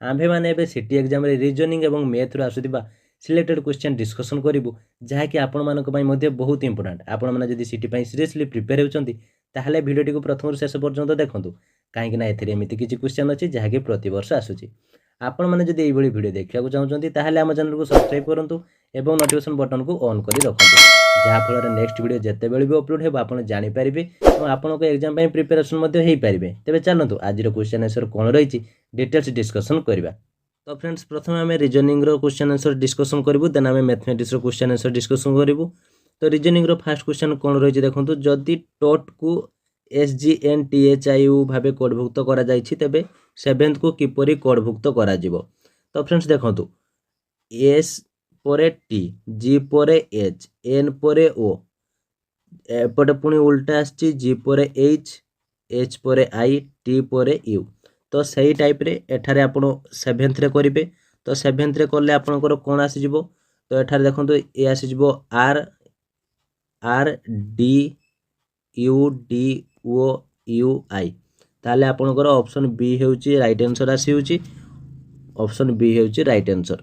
आम्भेमाने एबे city exam रे reasoning एवं मैथ रो आसुथिबा सिलेक्टेड क्वेश्चन डिस्कशन करिवु जहाँकि आपण मानक पई मध्ये बहुत इंपोर्टेंट। आपण माने जदि सिटी पई सीरियसली प्रिपेयर होउचंती ताहले भिडियोटी को प्रथम रु शेष पर्यंत देखंतु काहेकि ना एथिरे एमिति किछि क्वेश्चन अछि जहाँकि प्रति वर्ष आसुछि। आपण माने जदि एई भଳି भिडियो देखिବାକୁ चाहुचंती ताहले हम चैनल को सब्सक्राइब करंतु एवं नोटिफिकेशन बटन को ऑन करी रखंतु जहाँ फल नेक्स्ट वीडियो जेते बेले भी अपलोड हेबो आपण जानि परिबे और आपण को एग्जाम पई प्रिपरेशन मध्ये हेई परिबे। तेबे चलंतु आज रो क्वेश्चन आंसर कोन रहिछि डिटेल्स डिस्कशन करबा। तो फ्रेंड्स प्रथम आम रीजनिंग रो क्वेश्चन आंसर डिस्कशन करूँ देन आम मैथमेटिक्स रो क्वेश्चन आंसर डिस्कशन करूँ। तो रीजनिंग रो फर्स्ट क्वेश्चन कौन रही देखो जदि टोट को SGNTHIU भाव कोडभुक्त करा जायछि तेबे सेवेंथ को किपरि कोडभुक्त करा जिवो। तो फ्रेंड्स देखो S परे T G परे H N परे O एपटे पुणी उल्टा आछि G परे H परे I T परे U। तो सही टाइप रे एठारे आपण सेवेंथ रे करिवे। तो सेवेंथ रे करले आपनकर कोन आसी जिवो तो एठारे देखंतु ए आसी जिवो R D U D O U I। ताले आपनकर ऑप्शन बी हेउची राइट आंसर आसी हेउची ऑप्शन बी हेउची राइट आंसर।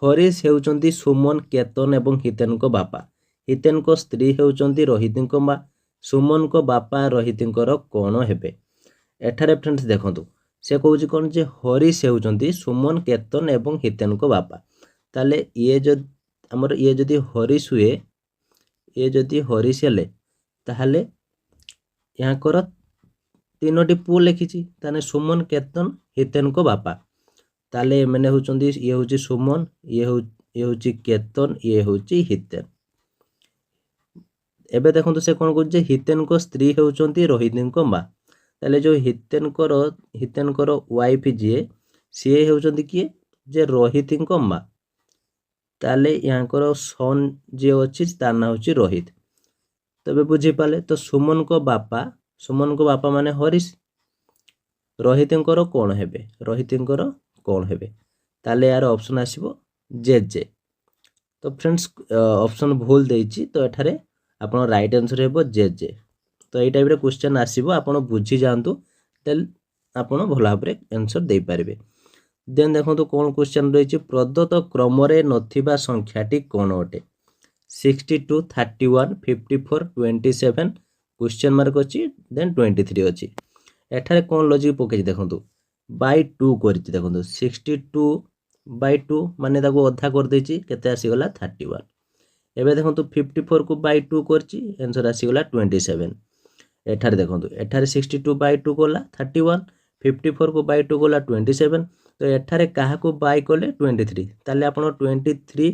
हरीश हेउचंती सुमन केतन एवं हितेन को बापा। हितेन को स्त्री हेउचंती रोहितिन को मां। सुमन को बापा रोहितिनकर कोन हेबे। एठारे फ्रेंड्स देखंतु से कहूँ कौन जे हरीश हेउचंती सुमन केतन एवं हितेन को बापा। ताले ये जो हमर ये जदि हरीश हुए ये जदि हरीश हेले ताहले यहाँ कर तीनोटी पुओ लिखिछि ताने सुमन केतन हितेन को बापा। ताले मैंने होचंती ये होची सुमन ये होची केतन ये होची हितेन। एबे देखंतु से कोन कहूँ जे हितेन को स्त्री हेउचंती रोहितिन को मां। ताले जो हितेन करो वाइफ जी सी हेउचंती किए जे रोहितिन को मां। ताले यहाँ करो सन जे अछि तार ना होची रोहित। तबे बुझी पाले तो सुमन को बापा माने हरीश रोहितिन करो कोन हेबे रोहितिन करो कोन हेबे। ताले यार ऑप्शन आसीबो जे। तो फ्रेंड्स ऑप्शन भूल देइछि तो एठारे आपण राइट आंसर हेबो जे। तो यही टाइप रे क्वेश्चन आसीबो आपण बुझी जांतु तेल आपण भला भाबरे आंसर दे पारिबे। देन देखंतु कोन क्वेश्चन रहिछि प्रदत्त क्रम रे नथिबा संख्याटी कोन अटे 62 31 54 27 क्वेश्चन मार्क अछि देन 23 अछि। एठारे कोन लॉजिक पकेछि देखंतु बाय 2 करछि देखंतु 62 बाय 2 माने ताको अधा कर देछि केते आसी गला 31। एबे देखंतु 54 को बाय 2 करछि आंसर आसी गला 27। एठारे देखंतु एठारे 62 बाय 2 गला 31 54 को बाय 2 गला 27। तो एठारे काहा को बाय कले 23 ताले आपण 23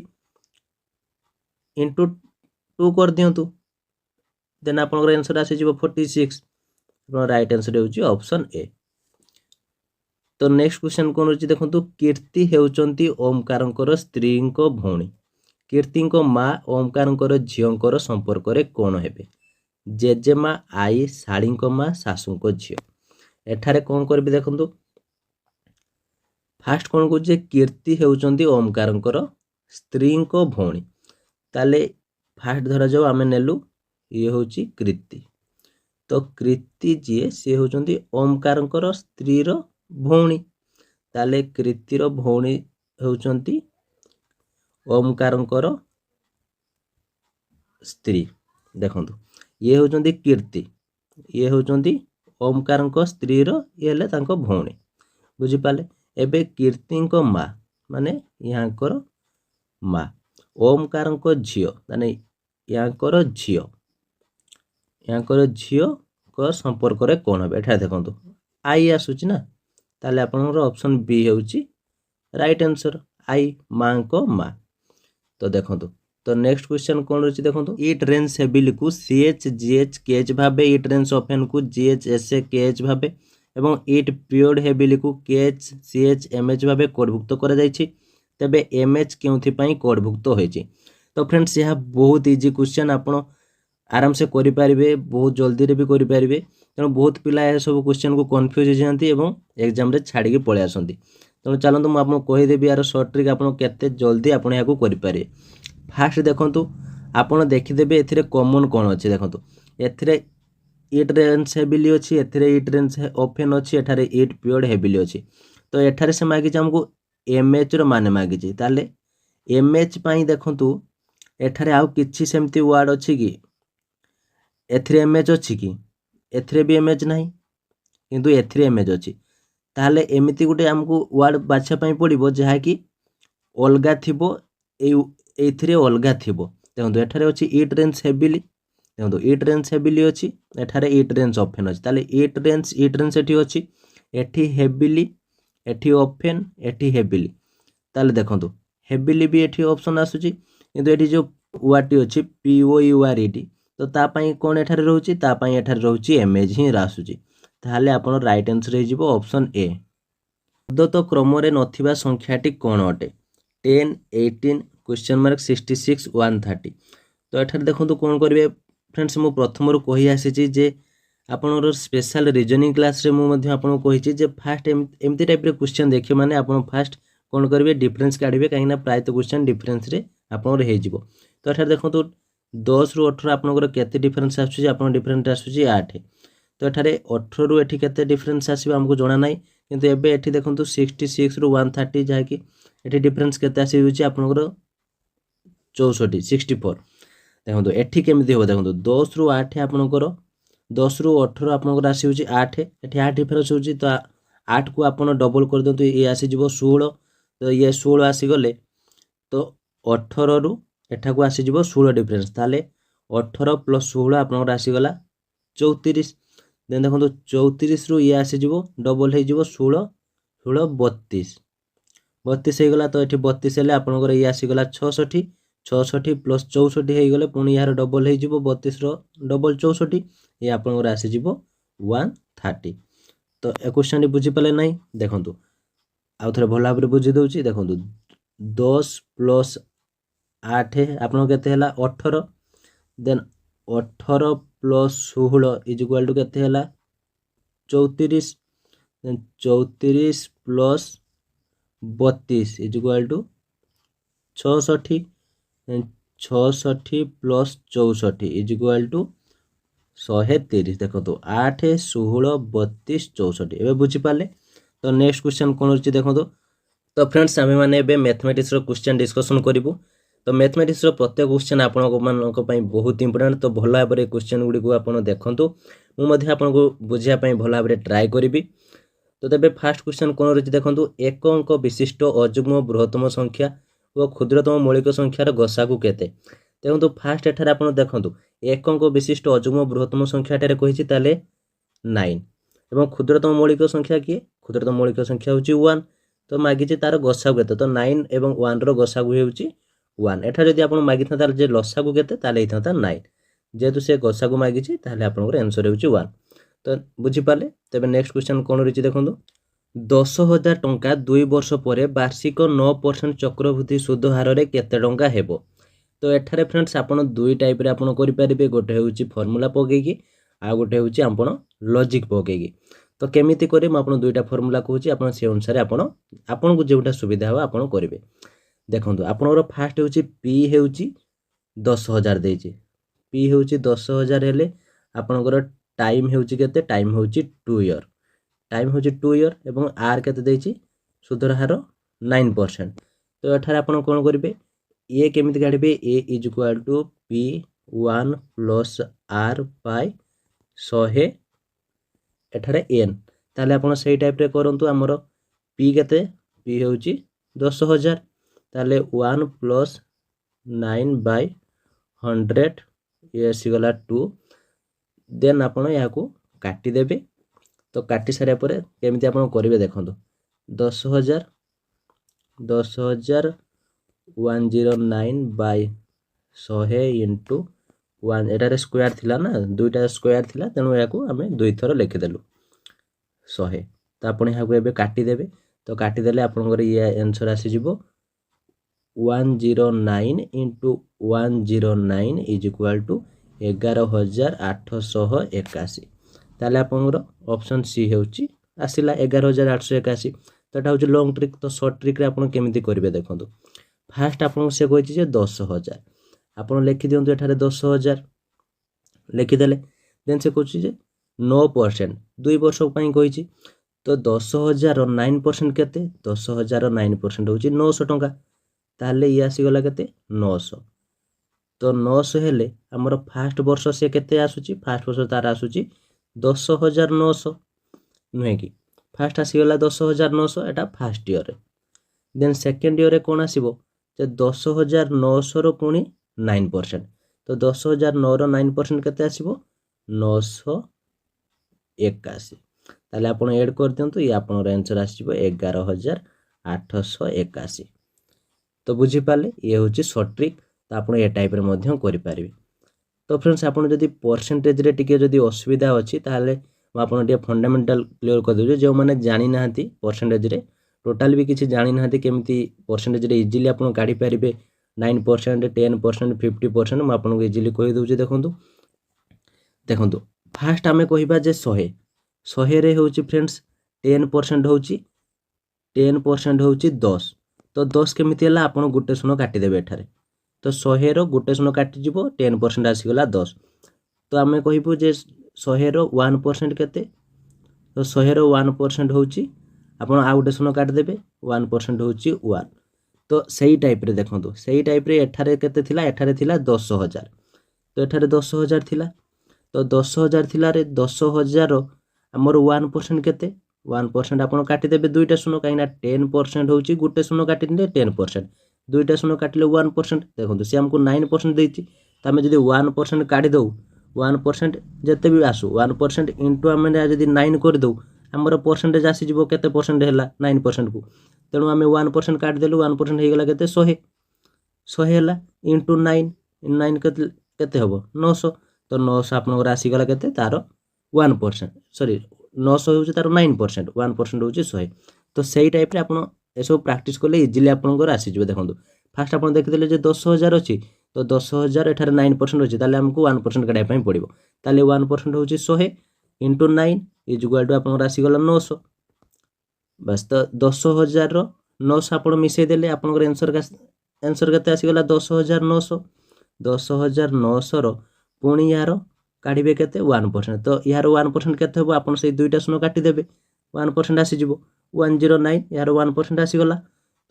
into 2 कर दियंतु देन आपनकर आंसर आसी जिवो 46। आपण राइट आंसर हेउची ऑप्शन ए। तो नेक्स्ट क्वेश्चन कोन होची देखंतु कीर्ति हेउचंती ओमकारंकर स्त्रींको भौणी। कीर्तिंको मां ओमकारंकर झियंकर संपर्क रे कोन हेबे जेजेमा आई साळींको मां सासूंको झियो। एठारे कोन करबे देखंतु फास्ट कोन को जे कीर्ति हेउचंती ओमकारंकर स्त्रींको भौणी। ताले फास्ट धरा जाओ आमे नेलु ये होची कृति। तो कृति जी से होचंती ओमकारंकर स्त्री रो भौणी। ताले कृति रो भौणी होचंती ओमकारंकर स्त्री। देखंतु ये होचंती कीर्ति ये होचंती ओमकारंकर स्त्री रो ये ले तांको भौणी बुझी पाले। एबे कीर्तिंको मां माने यांकर मां ओमकारंको झियो माने यांकर झियो को संपर्क रे कोन हेबे। एठा देखंतु आई आसुची ना ताले आपनकर ऑप्शन बी हेउची राइट आंसर आई मां को मां। तो देखंतु तो नेक्स्ट क्वेश्चन कोन रछि देखंतु इट रेन्स हेबिली को CH GH KH भाबे इट रेन्स ऑफेन को GH SA KH भाबे एवं इट पिरियड हेबिली को KH CH MH भाबे कोडभुक्त करा जायछि तबे MH केउथि पई कोडभुक्त होइछि। तो फ्रेंड्स यह बहुत इजी क्वेश्चन आपण आराम से करि पारिबे बहुत जल्दी रे भी करि पारिबे तेणु बहुत पिला ए सब क्वेश्चन को कंफ्यूज हो जानती एवं एग्जाम रे छाड़ी के पळे आसंती। तेणु चलंतु म आपन कहि देबी यार शॉर्ट ट्रिक आपन केते जल्दी आपन याकू करि पारे। फास्ट देखंतु आपन देखि देबे एथिरे कॉमन कोन अछि देखंतु एथिरे इट रेन्स हेबिली अछि एथिरे इट रेन्स ओफेन अछि एठारे इट पिरियड हेबिली अछि। तो एठारे से मागिचे हमको एमएच रो मान मागिचे ताले एमएच पाई देखंतु एठारे आउ किछि सेमती वर्ड अछि कि एथिरे एमएच अछि कि एथिरे भी एमएच नाही किंतु एथिरे एमएच अछि ताले एमिति गुटे हमको वर्ड बाछा पाई पड़िबो जहा कि अलगा थिबो एथिरे अलगा थिबो देखंतु एठारे अछि इट रेन्स हेविली देखंतु इट रेन्स हेविली अछि एठारे इट रेन्स ऑफेन अछि ताले इट रेन्स एठी अछि एठी हेविली एठी ऑफेन एठी हेविली ताले देखंतु हेविली भी एठी ऑप्शन आसुची किंतु एठी जो वर्ड अछि POURED तो ता पाई कोन एठारे रहउची ता पाई एठारे रहउची एमएच ही आसुची ताले आपण राइट आंसर हे जिवो ऑप्शन ए उद्धत क्रम रे नथिबा संख्याटी कोन अटे 10 18 क्वेश्चन मार्क 66 130 तो एठारे देखंतु कोन करबे फ्रेंड्स मु प्रथम रु कहि आसीची जे आपनर स्पेशल रीजनिंग क्लास रे मु मध्ये आपन कहिची जे फास्ट एमती टाइप रे क्वेश्चन देखियो माने आपन फास्ट कोन करबे डिफरेंस काढबे काहेना प्राय तो क्वेश्चन डिफरेंस रे आपनर हे जिवो तो एठारे देखंतु 10 रु 18 आपनकर केते डिफरेंस आसुची आपन डिफरेंस आसुची 8 तो एठारे 18 रु एठी केते डिफरेंस आसीबो हमको जणा नाही किंतु एबे एठी देखंतु 66 रु 130 जाहा कि एठी डिफरेंस केते आसी होची आपनकर 64 64 देखंतु एठी केमिति हो देखंतु 10 रु 8 आपनकर 10 रु 18 आपनकर आसी होची 8 एठी 8 डिफरेंस होची तो 8 को आपन डबल कर दंतु ये आसी जिवो 16 तो ये 16 आसी गले तो 18 रु एठा को आसी जिवो 16 डिफरेंस ताले 18 प्लस 16 आपनकर आसी गला 34 देन देखो 34 रु ये आसी जिवो डबल हे जिवो 16 16 32 32 हे गला तो एठी 32 हेले आपनकर ये आसी गला 66 66 प्लस 64 हे गले पुनी यार डबल हे जिवो 32 रो डबल 64 ये आपनकर आसी जिवो 130 तो ए क्वेश्चन बुझी पाले नाही देखंतु आउ थरे भला भाबरे बुझी दउची देखंतु 10 प्लस 8 आपन केते हला 18 then 18 plus 16 is equal to केते हला 34 then 34 plus 32 is equal to 66 then 66 plus 64 is equal to 130 देखो तो 8 16 32 64 एबे बुझी पाले तो नेक्स्ट क्वेश्चन कोन होची देखो तो फ्रेंड्स आमे माने एबे मैथमेटिक्स रो क्वेश्चन डिस्कशन करिवो तो मैथमेटिक्स रो प्रत्येक क्वेश्चन आपनको मानको पई बहुत इंपोर्टेंट तो भला भाबरे क्वेश्चन गुडी को आपण देखंतु मु मध्ये आपनको बुझिया पई भला भाबरे ट्राई करिवि तो तबे फर्स्ट क्वेश्चन कोन रछि देखंतु एक अंक विशिष्ट अजुग्म बृहत्तम संख्या व क्षुद्रतम मौलिक संख्यार गसागु केते देखंतु फर्स्ट एठारे आपण देखंतु एक अंक विशिष्ट अजुग्म बृहत्तम संख्या एठारे कहिछि ताले 9 एवं क्षुद्रतम मौलिक संख्या की क्षुद्रतम मौलिक संख्या होछि 1 तो मागिछि तार गसागु केते तो 9 एवं 1 रो गसागु हेउछि 1 एठा जदि आपण मागिथा तार जे लसागु केते ताले इथाता 9 जेतु से गसागु मागिछि ताले आपनकर आंसर हेउछि 1 तो बुझी पाले तबे नेक्स्ट क्वेश्चन कोन रछि देखंतु 10,000 टंका 2 वर्ष परे वार्षिक 9% चक्रवृद्धि सुध हार रे केते टंका हेबो तो एठारे फ्रेंड्स आपण दुई टाइप रे आपण करि परिबे गोटे हेउछि फार्मूला पकेकी आ गोटे हेउछि आपण लॉजिक पकेकी तो केमिति करे म आपण दुईटा फार्मूला कहूछि आपण से अनुसार आपण को जेउटा सुविधा हो आपण करिवे देखंतु आपनरो फास्ट हेउछि p हेउछि 10,000 देछि p हेउछि 10,000 हेले आपनकर टाइम हेउछि केते टाइम हेउछि 2 इयर टाइम हेउछि 2 इयर एवं r केते देछि सुधर हार 9% तो एठारे आपण कोन करिवे ए केमिति काढिबे a is equal to p1 plus r by 100 एठारे n ताले आपण सेही टाइप रे करंतु हमरो p केते p हेउछि 10,000 ताले 1 प्लस 9 बाय 100 ये सिगला 2 देन आपण याको काटी देबे तो काटी सारे परे केमिति आपण करिवे देखंतु 10,000 109 बाय 100 इंटू 1 एटारे स्क्वायर थिला ना दुईटा स्क्वायर थिला तेनु याको हमें दुई थरो लिखि देलु 100 तो आपण याको एबे काटी देबे तो काटी देले आपनकर ये आंसर आसी जिवो 109 इंटू 109 इज इक्वल टू 11,881 ताले आपनकर ऑप्शन सी हेउची आसिला 11,881 तो एटा होची लॉन्ग ट्रिक तो शॉर्ट ट्रिक रे आपण केमिति करिवे देखंतु फास्ट आपण से कहिछि जे 10,000 आपण लिखि दियंतु एठारे 10,000 लिखि देले देन से कहिछि जे 9% 2 वर्ष पई कहिछि तो 10,000 9% केते 10,000 9% होची 900 टंका ताले ये आसीगला केते 900 तो 900 हेले हमर फास्ट वर्ष से केते आसुची फास्ट वर्ष तार आसुची 10,900 नुहे कि फास्ट आसीगला 10,900 एटा फास्ट ईयर रे देन सेकेंड ईयर रे कोन आसीबो जे 10,900 रो पुणी 9% तो 10,009 रो 9% केते आसीबो 981 ताले आपण ऐड कर दियंतु ये आपनर आंसर आसीबो 11,881 तो बुझी पाले ये होची शॉर्ट ट्रिक तो आपण ए टाइप रे मध्यम करि पारिबे तो फ्रेंड्स आपण जदी परसेंटेज रे टिके जदी असुविधा अछि ताले आपण टिके फंडामेंटल क्लियर कर देजो जे माने जानि नाहंती परसेंटेज रे टोटाल भी किसी जानि नाहंती केमती परसेंटेज रे इजीली आपण काढी पारिबे 9% 10% 50% म आपण को इजीली कहि दउची देखंतु देखंतु फास्ट आमे कहिबा जे 100 रे होची फ्रेंड्स 10% होची 10% होची 10 तो 10 केमिति हला आपण गुटे सुनो काटी देबे एठारे तो 100 रो गुटे सुनो काटी जिवो 10% आसी गला 10 तो आमे कहिबो जे 100 रो 1% केते तो 100 रो 1% होची आपण आ गुटे सुनो काटी देबे 1% होची 1 तो सेही टाइप रे देखंतु सेही टाइप रे एठारे केते थिला एठारे थिला 10,000 तो एठारे 10,000 थिला तो 10,000 थिला रे 10,000 हमर 1% केते 1% आपण काटी देबे दुईटा सुनो काइना 10% होची गुटे सुनो काटी दे 10% दुईटा सुनो काटिले 1% देखंतु से हमको 9% देइची त हमें जदी 1% काटी दउ 1% जते भी आसु 1% इनटू हमें जदी 9 कर दउ हमर परसेंटेज आसी जिवो केते परसेंट हैला 9% को तेणु आमे 1% काट देलु 1% हे गेला केते 100 100 हैला इनटू 9 9 केते हबो 900 तो 900 आपन राशि गला केते तारो 1% सॉरी 900 होची तारो 9% 1% होची 100 तो सेही टाइप रे आपन एसो प्रैक्टिस करले इजीली आपन को राशि जिवो देखंतु फास्ट आपन देखिदेले जे 10,000 अछि तो 10,000 एठारे 9% अछि ताले हमको 1% काढै पई पड़िबो ताले 1% होची 100 इनटू 9 इज इक्वल टू आपन राशि गला 900 बस तो 10,000 रो 900 आपण मिसै देले आपण आंसर केते आसी गला 10,900 10,900 रो पुणी यार काढिबे केते 1% तो यार 1% केते हबो आपण से दुईटा सुनो काटी देबे 1% आसी जिवो 109 यार 1% आसी गला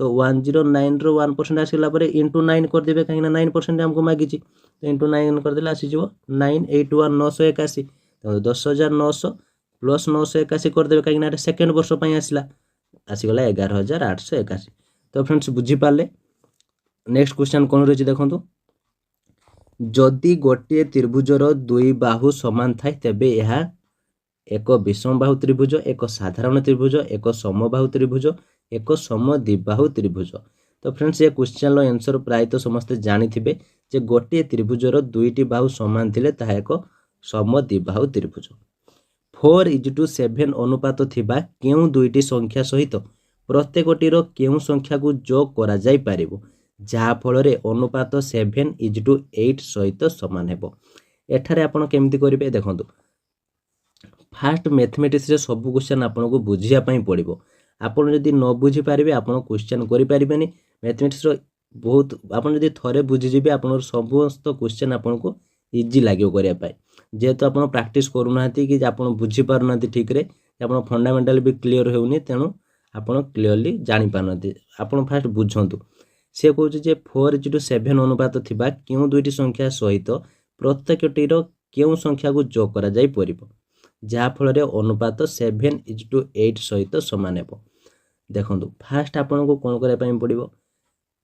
तो 109 रो 1% आसी गला परे इनटू 9 कर देबे काहिना 9% हमको मागिची तो इनटू 9 कर देले आसी जिवो 981981 तो 10,900 प्लस 981 कर देबे काहिना सेकंड वर्ष पई आसीला आसीगला 11,881 तो फ्रेंड्स बुझी पाले नेक्स्ट क्वेश्चन कोन रहछि देखंतु जदि गोटे त्रिभुजर दुई बाहु समान थाए तेबे यह एक विषम बाहु त्रिभुज एक साधारण त्रिभुज एक समबाहु त्रिभुज एक समद्विबाहु त्रिभुज तो फ्रेंड्स ये क्वेश्चन रो आंसर प्राय तो समस्त जानि थिबे जे गोटे त्रिभुजर दुईटी बाहु समान थिले ताहा एक समद्विबाहु त्रिभुज 4:7 अनुपात थिबा केउ दुईटी संख्या सहित प्रत्येकटीर केउ संख्या को जोग करा जाय पारिबो जहा फल रे अनुपात 7:8 सहित समान हेबो एठारे आपण केमती करिवे देखंतु फास्ट मैथमेटिक्स रे सब क्वेश्चन आपन को बुझिया पई पड़िबो आपण जदी न बुझी पारिबे आपण क्वेश्चन करि पारिबेनी मैथमेटिक्स रो बहुत आपण जदी थरे बुझि जिबे आपण समस्त क्वेश्चन आपण को इजी लागियो करिया पई जेहेतु आपण प्रैक्टिस करू नाहंती कि आपण बुझी पारु नाहंती ठीक रे आपण फंडामेंटल भी क्लियर होउनी तेनु आपण क्लियरली जानि पारनती आपण फास्ट बुझंतु से कहूँ जे 4:7 अनुपात थिबा केउ दुईटी संख्या सहित प्रत्येकटीर केउ संख्या को जोग करा जाय परिबो जहा फल रे अनुपात 7:8 सहित समान हेबो देखंतु फास्ट आपन को कोन करे पई पड़िबो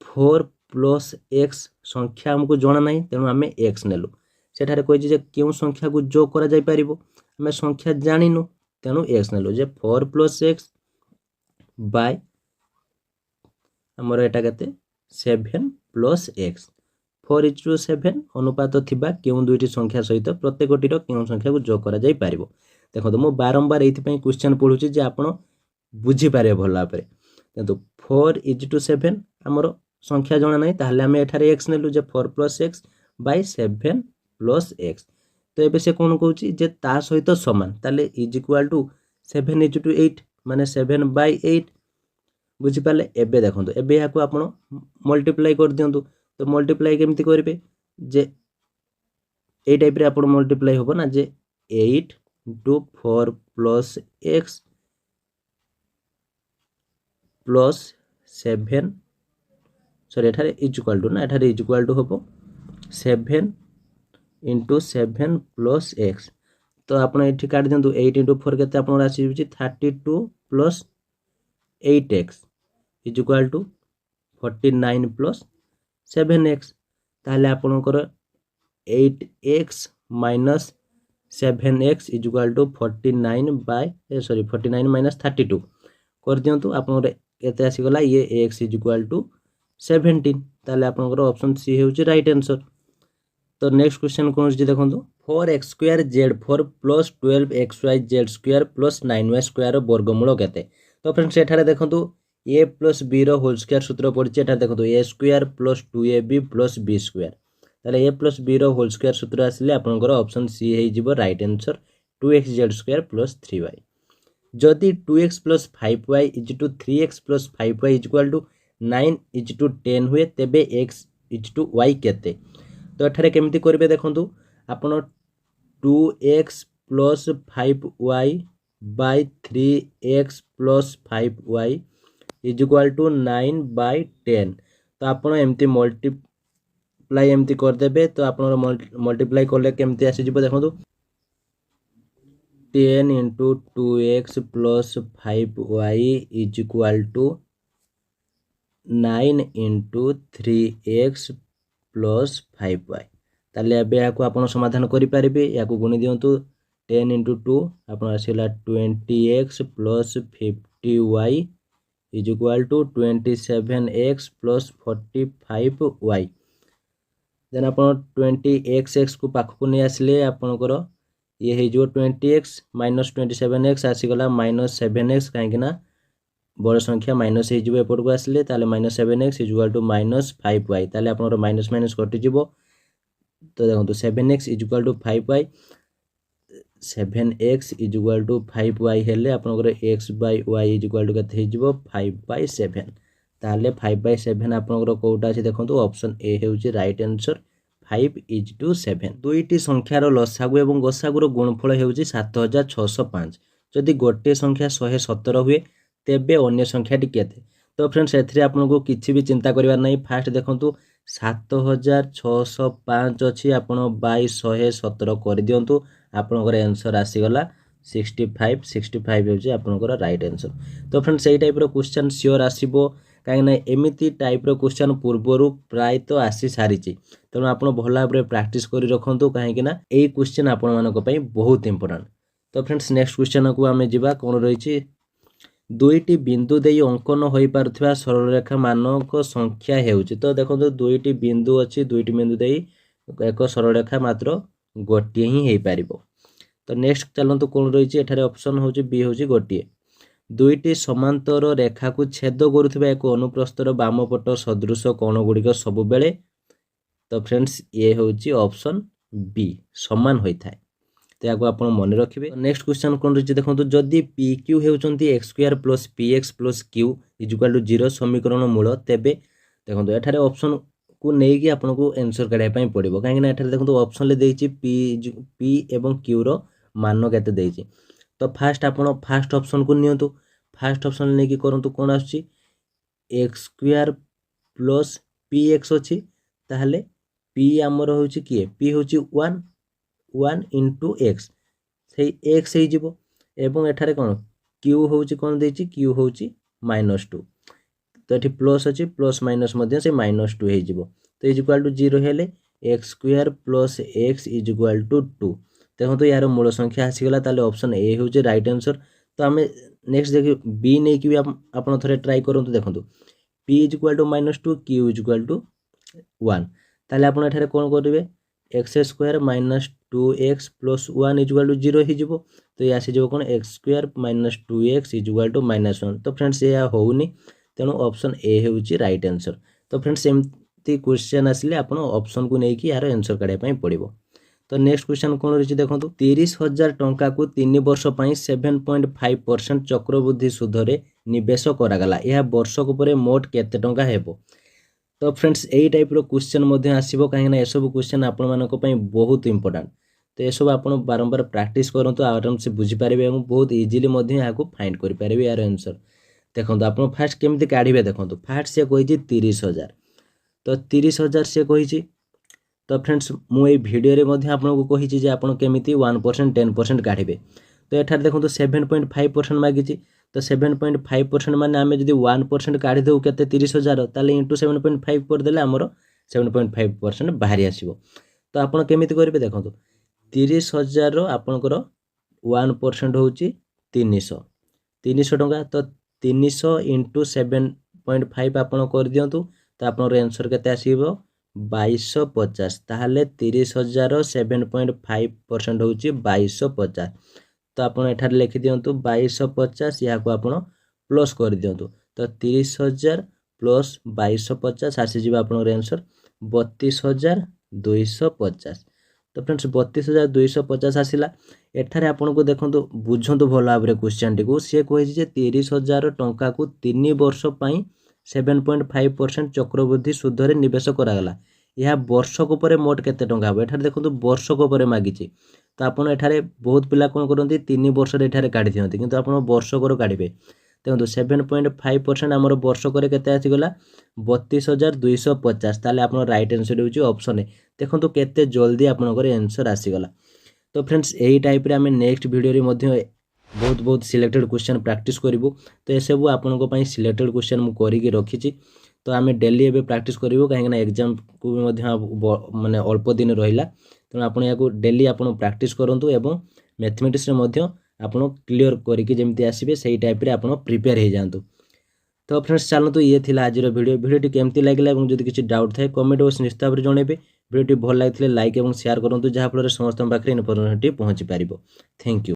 4 + x संख्या हमको जणा नाही तेनु हमें x नेलु सेठारे कहि जे केउ संख्या को जोग करा जाय परिबो हमें संख्या जानिनु तेनु x नेलु जे 4 + x बाय हमर एटा केते 7 + x 4:7 अनुपात थिबा केउ दुईटी संख्या सहित प्रत्येकटीर केउ संख्या को जोग करा जाय पारिबो देखो मो बारंबार एथि पई क्वेश्चन पढुची जे आपण बुझी पारे भला परे देखो 4:7 हमर संख्या जणा नाही ताहले हमें एठारे x नेलु जे 4 + x बाय 7 + x तो एबे से कोन कहूची जे ता सहित समान ताले इज इक्वल टू 7:8 माने 7/8 बुझी पाले एबे देखंतु एबे याको आपण मल्टीप्लाई कर दियंतु तो मल्टीप्लाई केमती करिवे जे ए टाइप रे आपण मल्टीप्लाई होबो ना जे 8 * 4 + x प्लस 7 सॉरी एठारे इक्वल टू ना एठारे इक्वल टू हम 7 इंटू 7 प्लस एक्स तो आप ये काट दिंतु 8 इंटू 4 के आसी 32 plus 8x equal to 49 plus 7x ताहले आपणकर 8x minus 7x equal to 49 minus 32 कर दिंतु आपणकर केते आसीगला ये x इक्वल टू 17 ताहले आपणकर ऑप्शन सी होउची राइट आंसर। तो नेक्स्ट क्वेश्चन कौन होची देखंतु 4x square z4 plus 12xy z square plus 9y square वर्गमूल केते। तो फ्रेंड्स एठारे देखंतु a प्लस b रो होल स्क्वायर सूत्र पड़छि एठारे देखंतु a square plus 2ab plus b square ताले a प्लस b रो होल स्क्वायर सूत्र आसिले आपनकर ऑप्शन सी हे जिवो right answer 2xz square plus 3y। जदि 2x plus 5y is to 3x plus 5y equal to 9 is to 10 हुए तेबे x is to y केते। तो एठारे केमिति करिवे देखंतु आपण 2x plus 5y by 3x plus 5y is equal to 9 by 10 तो आपण एमती मल्टीप्लाई एमती कर देबे तो आपण मल्टीप्लाई करले केमती आसी जिवो देखंतु 10 into 2x plus 5y is equal to 9 into 3x plus 5y ताले एबे याकू आपण समाधान करि पारिबे याकू गुणी दियंतु 10 इंटू 2 आपण आसीला 20x plus 50y is equal to 27x plus 45y then आपण 20x को पाखकु नै आसले आपनकर ये हे जो 20x minus 27x आसीगला minus 7x काहेकिना बड़ संख्या माइनस हे जिवो एपट को आसले ताले minus 7x is equal to minus 5y ताले आपनकर माइनस माइनस कटि जिवो तो देखो 7x is equal to 5y 7x is equal to 5y हेले आपनकर x by y is equal to केते हे जिवो 5/7 ताले 5/7 आपनकर कोटा अछि देखंतु ऑप्शन ए हेउची राइट आंसर 5 इज टू 7। दुईटी संख्यार लसागु एवं गसागुर गुणफल हेउची 7605 जदि गोटे संख्या 117 हुए तेबे अन्य संख्याटी केते। तो फ्रेंड्स एथरे आपनको किछि भी चिंता करिवार नै फास्ट देखंतु 7605 अछि आपण बाय 117 कर दियंतु आपनकर आंसर आसी गला 65 होची आपनकर राइट आंसर। तो फ्रेंड्स एई टाइप रो क्वेश्चन श्योर आसीबो काहे ना एमिति टाइप रो क्वेश्चन पूर्वरु प्राय तो आसी सारिची तेणु आपण भला भाबरे प्रैक्टिस करि रखंतु काहे कि ना एई क्वेश्चन आपण मानको पई बहुत इंपोर्टेंट। तो फ्रेंड्स नेक्स्ट क्वेश्चन को आमे जिबा कोन रहिची दुईटी बिंदु देई अंकन होई पारुथबा सरल रेखा मानक संख्या हेउची। तो देखंतु दुईटी बिंदु अछि दुईटी बिंदु देई एक सरल रेखा मात्र गोटिए ही हेई पारिबो। तो नेक्स्ट चलंतु कोन रहिची एठारे ऑप्शन होची बी होची गोटिए दुईटी समांतर रेखा को छेद करुथबा एक अनुप्रस्थर बाम पट सदृश कोण गुड़िक सब बेले तो फ्रेंड्स ये होची ऑप्शन बी समान होई थाए तो याको आपण मन रखिबे। नेक्स्ट क्वेश्चन कोन रहिची देखंतु जदि पी क्यू हेउचंती x square plus px plus q is equal to 0 समीकरण मूल तेबे देखंतु एठारे ऑप्शन को नेई कि आपण को आंसर काढिया पई पड़िबो काहे कि एठारे देखंतु ऑप्शन ले देइची p एवं q रो मान केते देइची। तो फास्ट आपण फास्ट ऑप्शन को नियंतु फास्ट ऑप्शन ले कि करंतु कोन आछि x स्क्वायर प्लस px अछि ताहले p हमर होछि कि p होछि 1 इंटू x से x हे जिवो एवं एठारे कोन q होछि कोन देछि q होछि -2 तो एठी प्लस अछि प्लस माइनस मध्ये से -2 हे जिवो तो इज इक्वल टू 0 हेले x square plus x is equal to 2 देखो तो यार मूल संख्या आसीगला ताले ऑप्शन ए होचे राइट आंसर। तो आमे नेक्स्ट देखि बी नै कि आपण थरे ट्राई करंतु देखंतु p is equal to -2 q is equal to 1 ताले आपण एठारे कोन करिवे x square -2x plus 1 is equal to 0 हि जिवो तो या आसी जिवो कोन x square -2x is equal to -1 तो फ्रेंड्स या होउनी तेनु ऑप्शन ए हेउची राइट आंसर। तो फ्रेंड्स एमती क्वेश्चन आसिले आपण ऑप्शन को नै कि यार आंसर काढिया पई पड़िबो। तो नेक्स्ट क्वेश्चन कोन रहिची देखंतु 30,000 टंका को 3 वर्ष पई 7.5% चक्रवृद्धि सुधरे निवेश करागला यह वर्षक परे मोट केते टंका हेबो। तो फ्रेंड्स एई टाइप रो क्वेश्चन मध्ये आसीबो काहे ना एसब क्वेश्चन आपण मानको पई बहुत इंपोर्टेंट तो एसब आपण बारंबार प्रैक्टिस करंतु आराम से बुझी पारिबे एवं बहुत इजीली मध्ये याको फाइंड करि पारिबे यार आंसर। देखो आप फास्ट केमी काढ़े देखो फास्ट सी कही 30,000 तो 30,000 सी कही तो फ्रेंड्स मुझे भिडियो आपको कही आप केमी 1% 10% काढ़े तो एठार देखो 7.5% मागिची तो 7.5% माने आम जब 1% काढ़ी दे के 30,000 ताले इंटू 7.5 करदे आमर 7.5% बाहरी आसो तो आपड़ केमी करेंगे देखो 30,000 आपणकर 1% हूँ 300 टंका तो 300 इंटू 7.5 आप कर दिंतु तो आप आंसर के आसो 2250 ताहले 30,000 7.5% हूँ 2250 तो आप एठार लिखि दिंतु 2250 या आप प्लस कर दिंतु तो 30,000 प्लस 2250 आसीज आप आंसर 32,250 तो फ्रेंड्स 32,250 आसला एठारे आपन को देखो बुझंतु भल भाव क्वेश्चन टी को सी कही 30,000 टंका को 3 वर्ष 7.5% चक्रवृद्धि सुधरे निवेश करागला यह वर्षक पर मोट केते टंका हम एठारे देखो वर्षक पर मागिची तो आपन एठारे बहुत पिला कौन करती 3 वर्ष एठारे काढ़ी दियंती किंतु आपन वर्षकर काढ़े देखो 7.5% आमर वर्षक केते आसीगला 32,250 ताले आपन राइट आंसर होची ऑप्शन ए देखो केते जल्दी आपनकर आंसर आसीगला तो फ्रेंड्स यही टाइप रे आम नेक्स्ट वीडियो रे बहुत सिलेक्टेड क्वेश्चन प्रैक्टिस करूँ तो ये सब आपण सिलेक्टेड क्वेश्चन मुझे करके रखी तो आम डेली एवं प्रैक्टिस करूँ कहीं एग्जाम को भी माने अल्प दिन रहा तेणु आप डेली आप प्रैक्टिस करूँ एवं मैथमेटिक्स आप क्लीयर करके जमी आसवे से टाइप रे आप प्रिपेयर हो जातु तो फ्रेंड्स चलतु ये थी आज भिडियोटी केमती लगे और जब किसी डाउट थाए कमेंट बॉक्स निश्चित भाव जनइबे भिडियोटी भल लगी लाइक और शेयर करूँ जहाँफल समस्त पाखे इनफर्मेशन पहुँची पार थैंक यू।